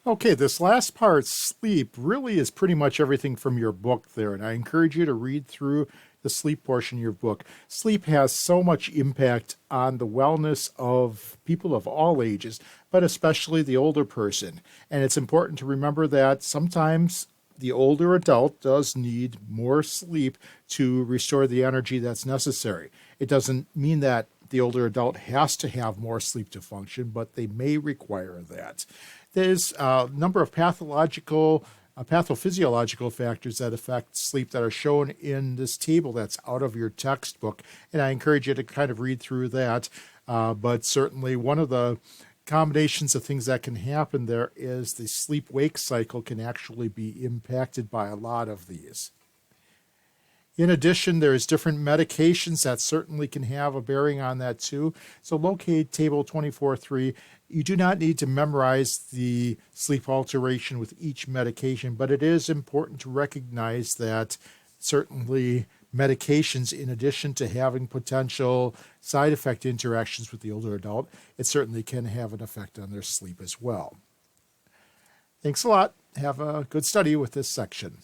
Okay, this last part, sleep, really is pretty much everything from your book there, and I encourage you to read through the sleep portion of your book. Sleep has so much impact on the wellness of people of all ages, but especially the older person. And it's important to remember that sometimes the older adult does need more sleep to restore the energy that's necessary. It doesn't mean that the older adult has to have more sleep to function, but they may require that. There's a number of pathophysiological factors that affect sleep that are shown in this table that's out of your textbook, and I encourage you to kind of read through that. But certainly, one of the combinations of things that can happen there is the sleep wake cycle can actually be impacted by a lot of these. In addition, there's different medications that certainly can have a bearing on that too. So locate table 24.3. You do not need to memorize the sleep alteration with each medication, but it is important to recognize that certainly medications, in addition to having potential side effect interactions with the older adult, it certainly can have an effect on their sleep as well. Thanks a lot. Have a good study with this section.